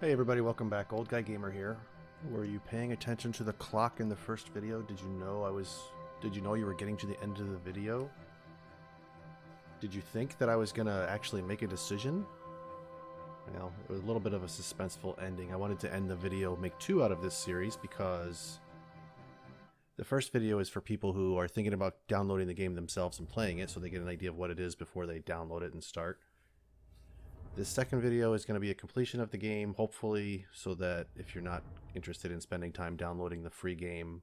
Hey everybody, welcome back. Old Guy Gamer here. Were you paying attention to the clock in the first video? Did you know you were getting to the end of the video? Did you think that I was gonna actually make a decision? Well, it was a little bit of a suspenseful ending. I wanted to end the video, make two out of this series, because the first video is for people who are thinking about downloading the game themselves and playing it, so they get an idea of what it is before they download it and start. This second video is going to be a completion of the game, hopefully, so that if you're not interested in spending time downloading the free game,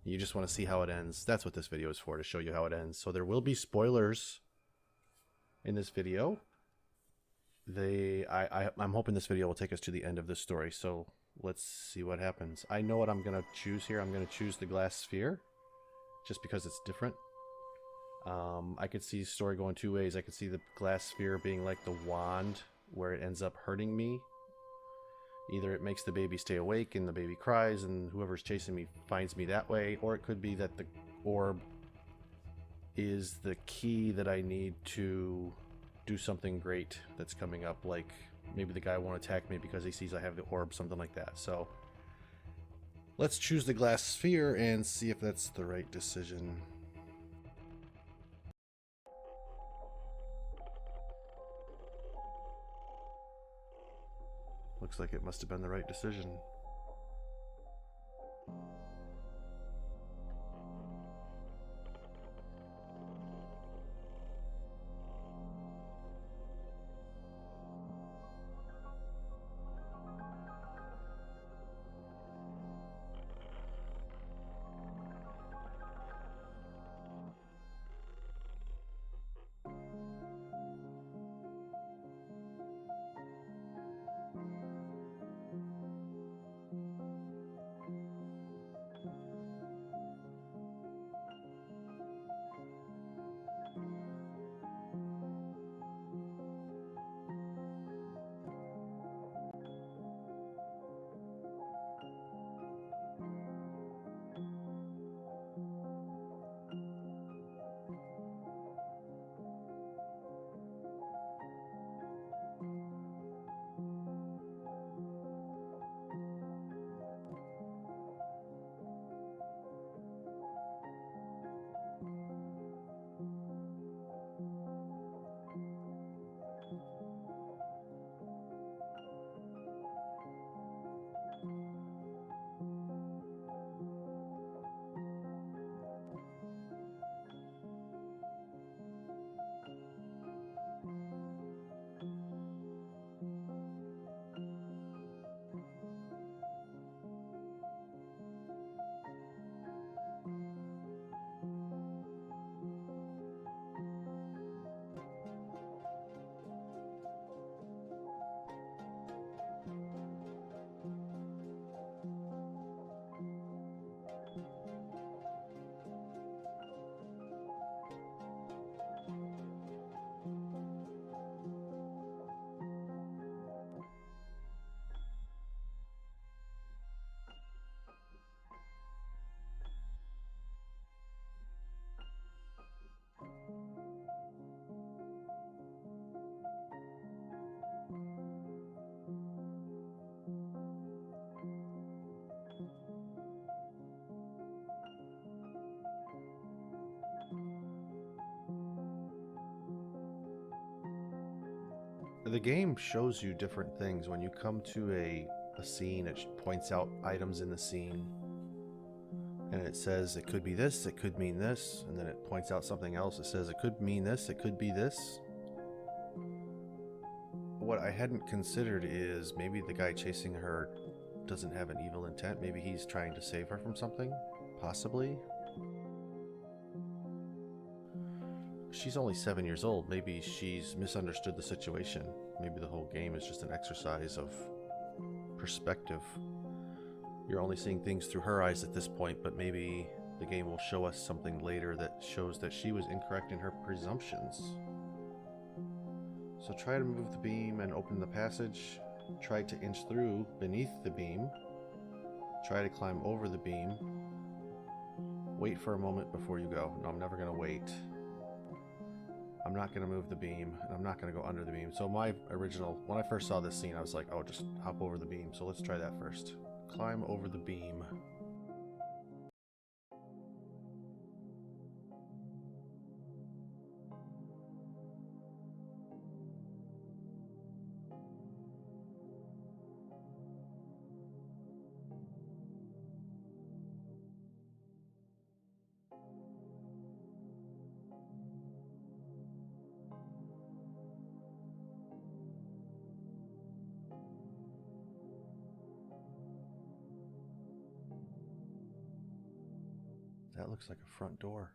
you just want to see how it ends. That's what this video is for, to show you how it ends. So there will be spoilers in this video. I'm hoping this video will take us to the end of the story, so let's see what happens. I know what I'm going to choose here. I'm going to choose the glass sphere, just because it's different. I could see the story going two ways. I could see the glass sphere being like the wand where it ends up hurting me. Either it makes the baby stay awake and the baby cries and whoever's chasing me finds me that way, or it could be that the orb is the key that I need to do something great that's coming up, like maybe the guy won't attack me because he sees I have the orb, something like that. So let's choose the glass sphere and see if that's the right decision. Looks like it must have been the right decision. The game shows you different things. When you come to a scene, it points out items in the scene. And it says it could be this, it could mean this. And then it points out something else. It says it could mean this, it could be this. What I hadn't considered is maybe the guy chasing her doesn't have an evil intent. Maybe he's trying to save her from something. Possibly. She's only 7 years old. Maybe she's misunderstood the situation. Maybe the whole game is just an exercise of perspective. You're only seeing things through her eyes at this point, but maybe the game will show us something later that shows that she was incorrect in her presumptions. So try to move the beam and open the passage. Try to inch through beneath the beam. Try to climb over the beam. Wait for a moment before you go. No, I'm never going to wait. I'm not going to move the beam, and I'm not going to go under the beam. So my original, when I first saw this scene, I was like, oh, just hop over the beam. So let's try that first. Climb over the beam. That looks like a front door.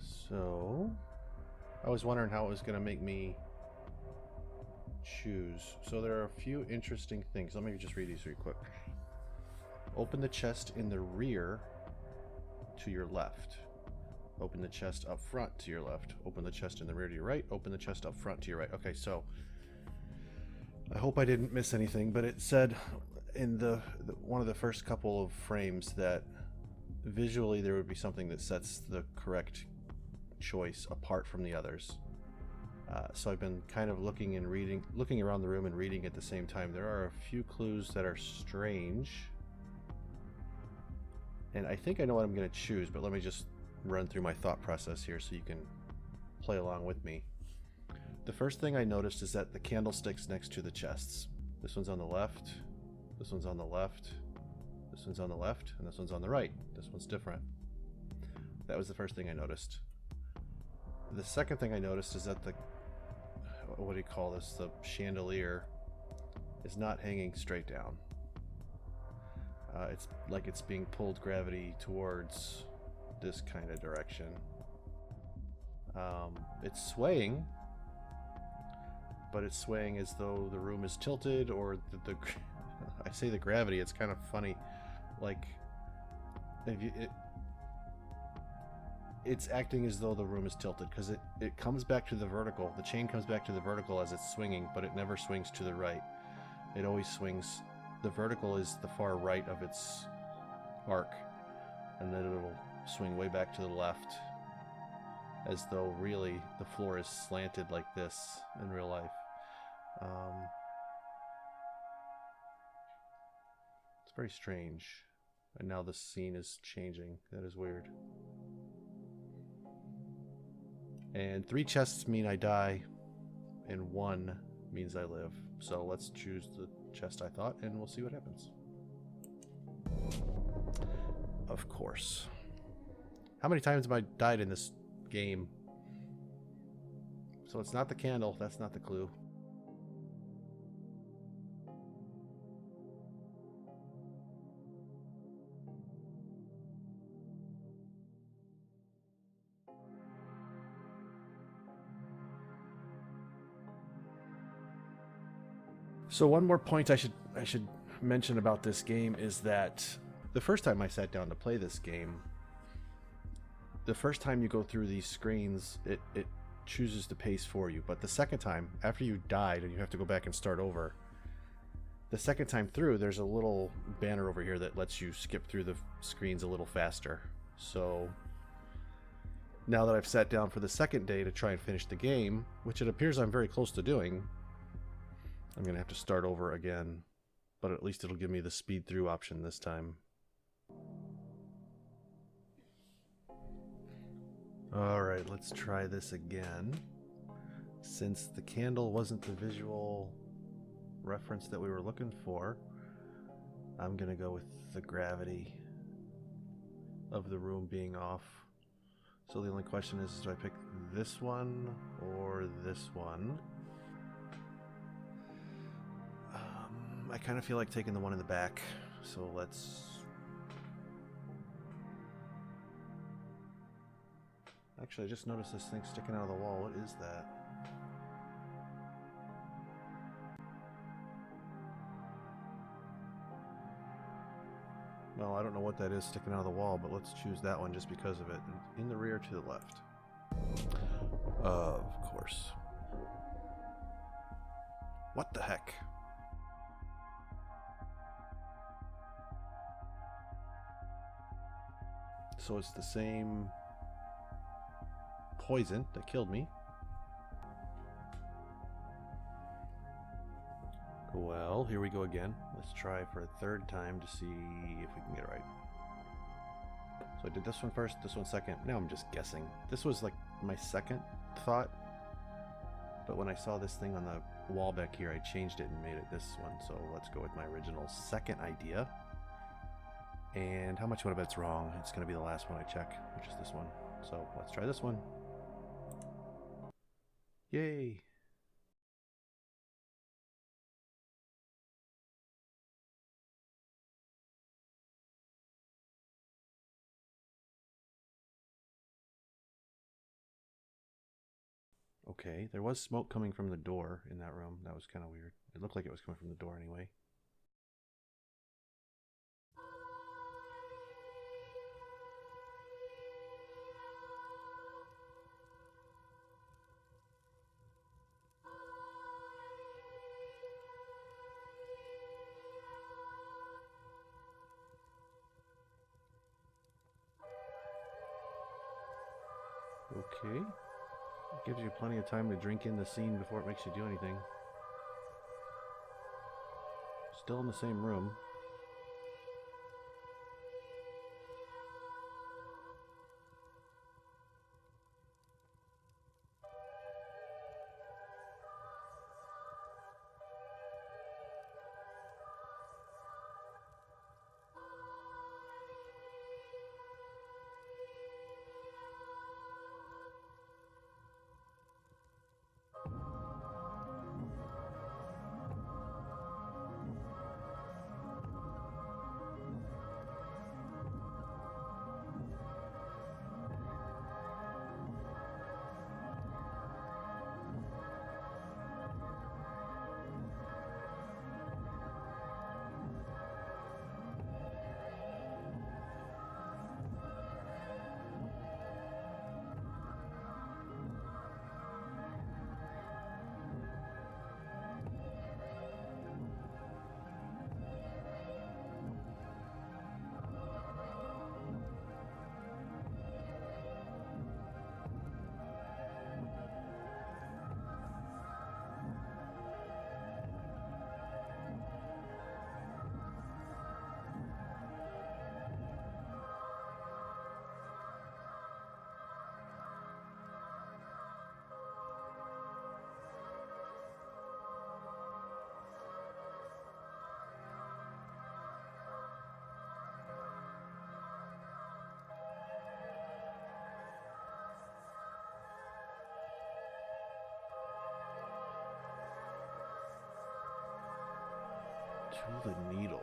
So, I was wondering how it was going to make me choose. So there are a few interesting things. Let me just read these really quick. Open the chest in the rear to your left. Open the chest up front to your left. Open the chest in the rear to your right. Open the chest up front to your right. Okay, so I hope I didn't miss anything, but it said in the one of the first couple of frames that visually there would be something that sets the correct choice apart from the others. So I've been kind of looking around the room and reading at the same time. There are a few clues that are strange. And I think I know what I'm going to choose, but let me just run through my thought process here so you can play along with me. The first thing I noticed is that the candlesticks next to the chests. This one's on the left, this one's on the left, this one's on the left, and this one's on the right. This one's different. That was the first thing I noticed. The second thing I noticed is that the, what do you call this, the chandelier is not hanging straight down. It's like it's being pulled gravity towards this kind of direction. It's swaying, but it's swaying as though the room is tilted, or the I say the gravity, it's kind of funny. Like, if you, it's acting as though the room is tilted, because it comes back to the vertical. The chain comes back to the vertical as it's swinging, but it never swings to the right. It always swings. The vertical is the far right of its arc, and then it'll swing way back to the left, as though really the floor is slanted like this in real life. It's very strange. And now the scene is changing. That is weird. And 3 chests mean I die, and 1 means I live. So let's choose the chest I thought, and we'll see what happens. Of course. How many times have I died in this game? So it's not the candle, that's not the clue. So one more point I should mention about this game is that the first time I sat down to play this game, the first time you go through these screens, it chooses the pace for you. But the second time, after you died and you have to go back and start over, the second time through, there's a little banner over here that lets you skip through the screens a little faster. So now that I've sat down for the second day to try and finish the game, which it appears I'm very close to doing, I'm going to have to start over again. But at least it'll give me the speed through option this time. Alright, let's try this again. Since the candle wasn't the visual reference that we were looking for, I'm gonna go with the gravity of the room being off. So the only question is, do I pick this one or this one? I kind of feel like taking the one in the back, so let's... Actually, I just noticed this thing sticking out of the wall. What is that? Well, I don't know what that is sticking out of the wall, but let's choose that one just because of it. In the rear to the left. Of course. What the heck? So it's the same poison that killed me. Well, here we go again. Let's try for a third time to see if we can get it right. So I did this one first, this one second. Now I'm just guessing. This was like my second thought, but when I saw this thing on the wall back here, I changed it and made it this one. So let's go with my original second idea. And how much would I bet it's wrong? It's going to be the last one I check, which is this one. So let's try this one. Yay! Okay, there was smoke coming from the door in that room. That was kind of weird. It looked like it was coming from the door anyway. Okay. It gives you plenty of time to drink in the scene before it makes you do anything. Still in the same room. To the needle.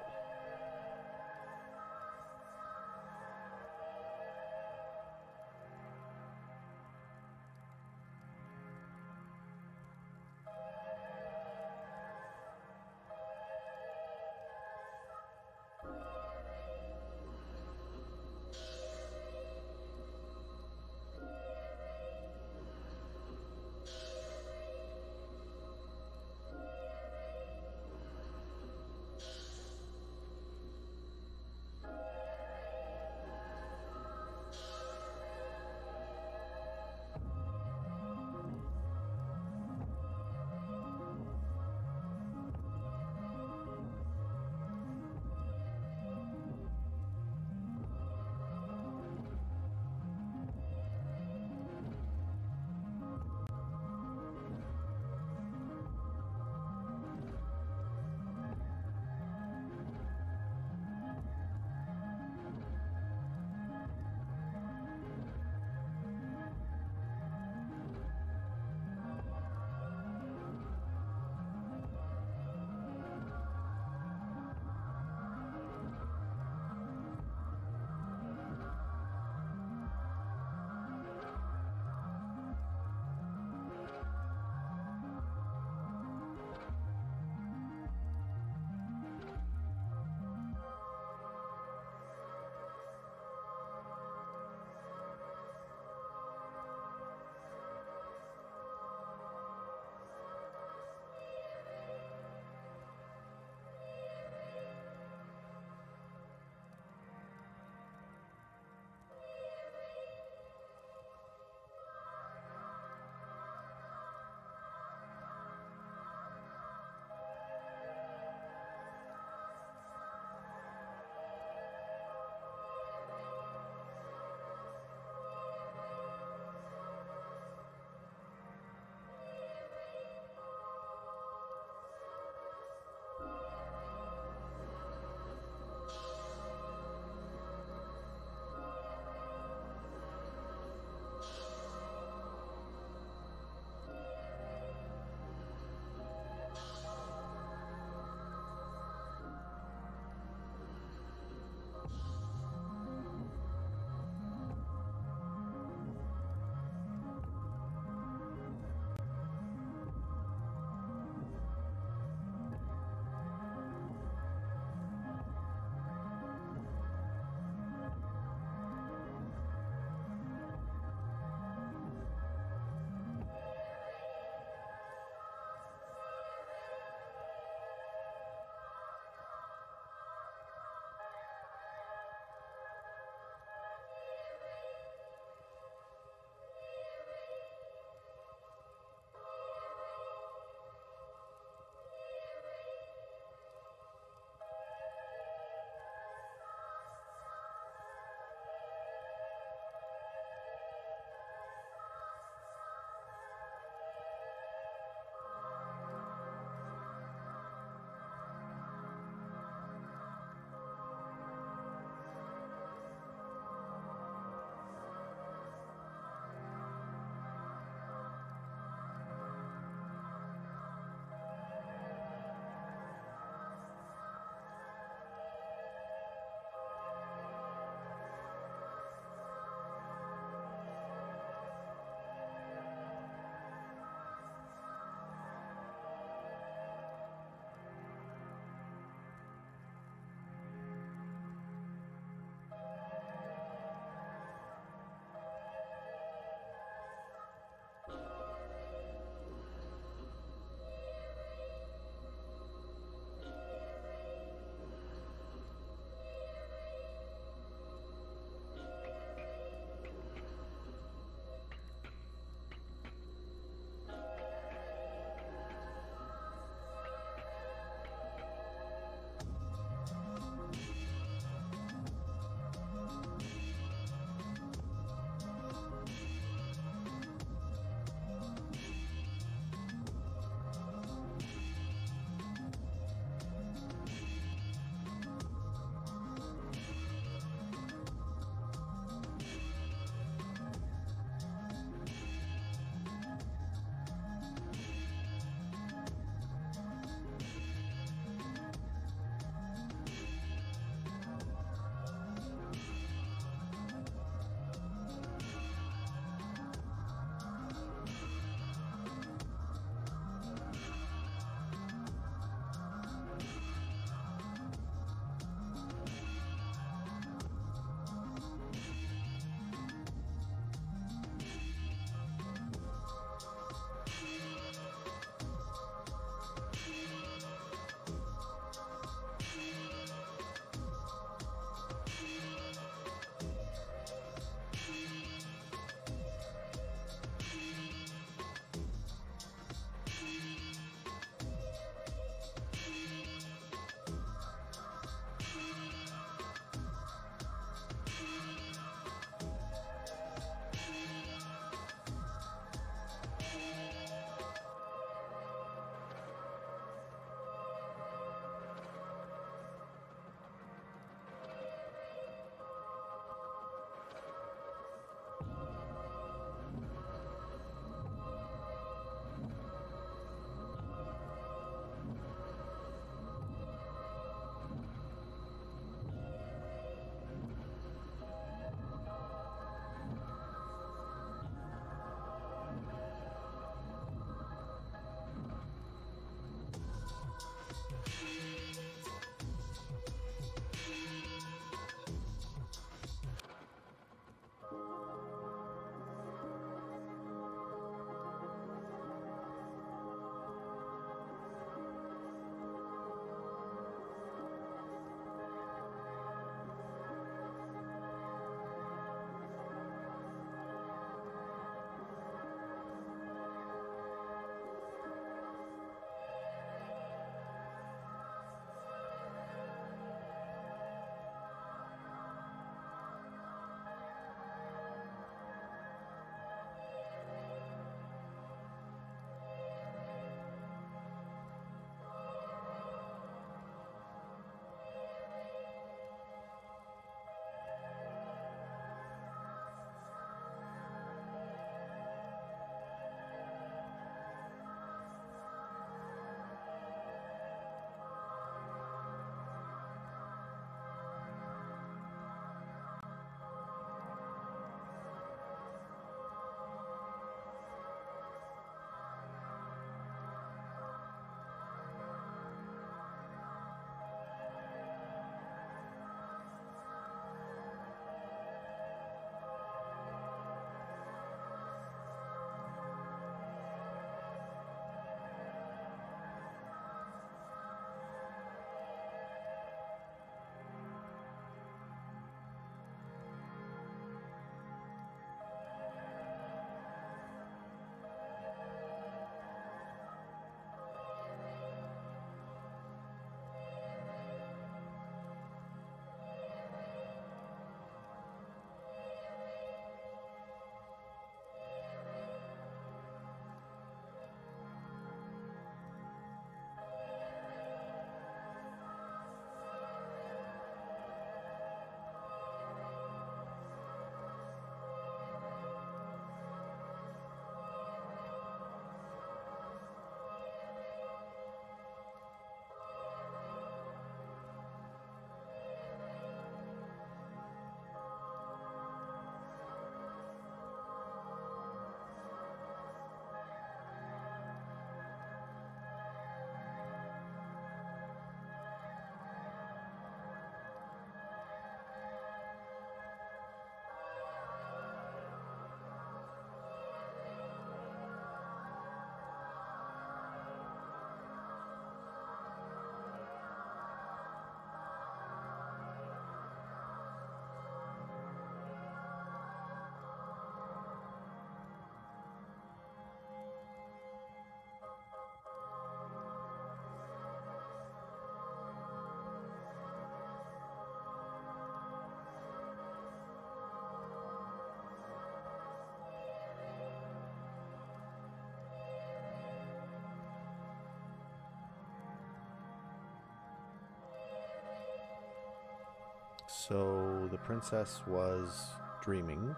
So the princess was dreaming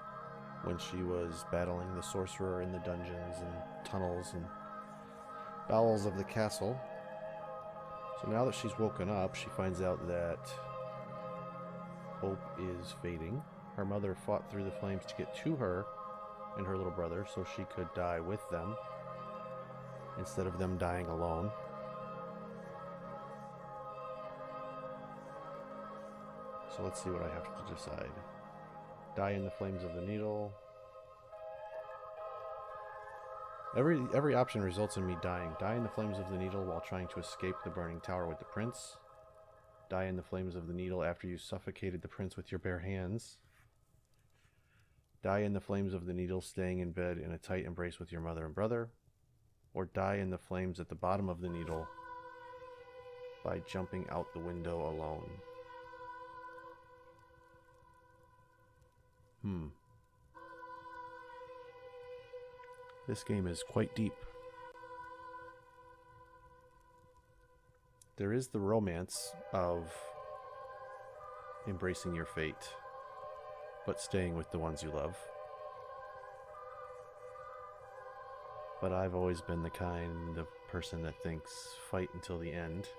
when she was battling the sorcerer in the dungeons and tunnels and bowels of the castle. So now that she's woken up, she finds out that hope is fading. Her mother fought through the flames to get to her and her little brother so she could die with them instead of them dying alone. So let's see what I have to decide. Die in the flames of the needle. Every option results in me dying. Die in the flames of the needle while trying to escape the burning tower with the prince. Die in the flames of the needle after you suffocated the prince with your bare hands. Die in the flames of the needle staying in bed in a tight embrace with your mother and brother. Or die in the flames at the bottom of the needle by jumping out the window alone. This game is quite deep. There is the romance of embracing your fate, but staying with the ones you love. But I've always been the kind of person that thinks fight until the end.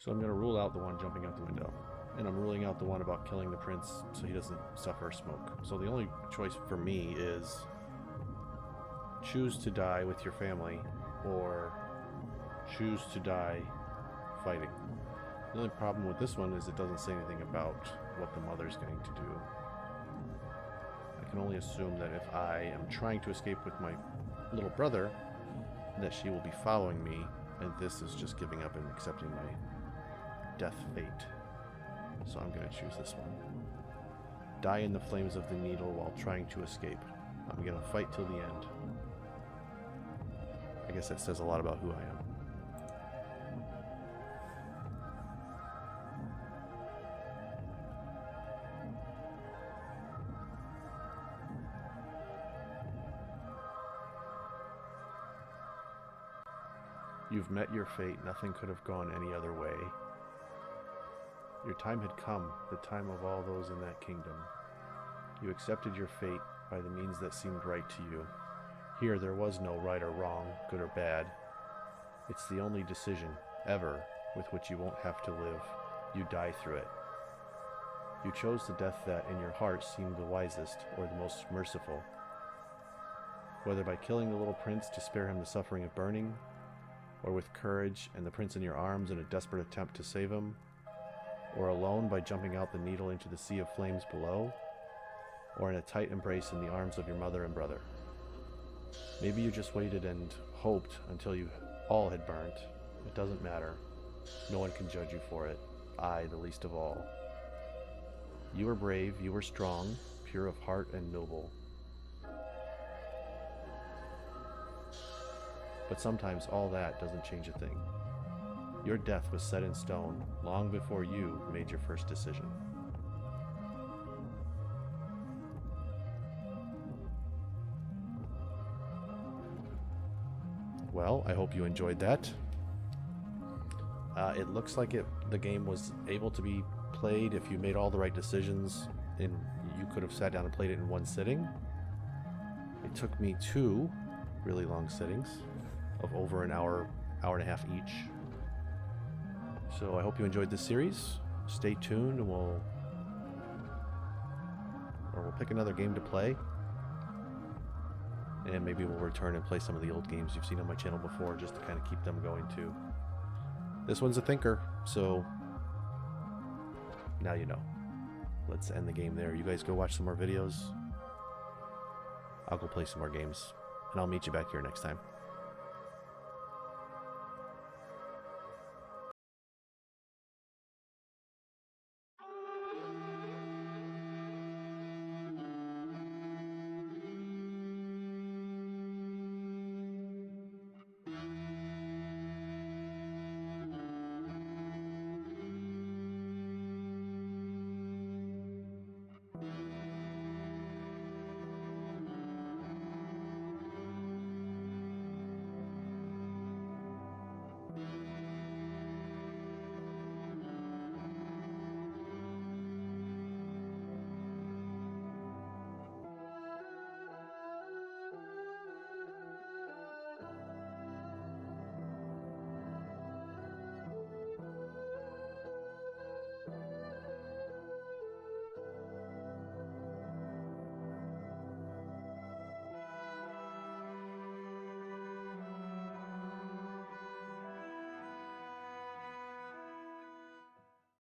So I'm going to rule out the one jumping out the window. And I'm ruling out the one about killing the prince so he doesn't suffer smoke. So the only choice for me is choose to die with your family or choose to die fighting. The only problem with this one is it doesn't say anything about what the mother's going to do. I can only assume that if I am trying to escape with my little brother, that she will be following me, and this is just giving up and accepting my death fate. So I'm going to choose this one. Die in the flames of the needle while trying to escape. I'm going to fight till the end. I guess that says a lot about who I am. You've met your fate. Nothing could have gone any other way. Your time had come, the time of all those in that kingdom. You accepted your fate by the means that seemed right to you. Here there was no right or wrong, good or bad. It's the only decision, ever, with which you won't have to live. You die through it. You chose the death that, in your heart, seemed the wisest or the most merciful. Whether by killing the little prince to spare him the suffering of burning, or with courage and the prince in your arms in a desperate attempt to save him, or alone by jumping out the needle into the sea of flames below, or in a tight embrace in the arms of your mother and brother. Maybe you just waited and hoped until you all had burnt. It doesn't matter. No one can judge you for it. I, the least of all. You were brave, you were strong, pure of heart and noble. But sometimes all that doesn't change a thing. Your death was set in stone long before you made your first decision. Well, I hope you enjoyed that. It looks like the game was able to be played if you made all the right decisions, and you could have sat down and played it in one sitting. It took me 2 really long sittings of over an hour, hour and a half each. So I hope you enjoyed this series. Stay tuned and we'll pick another game to play. And maybe we'll return and play some of the old games you've seen on my channel before, just to kind of keep them going too. This one's a thinker, so now you know. Let's end the game there. You guys go watch some more videos. I'll go play some more games, and I'll meet you back here next time.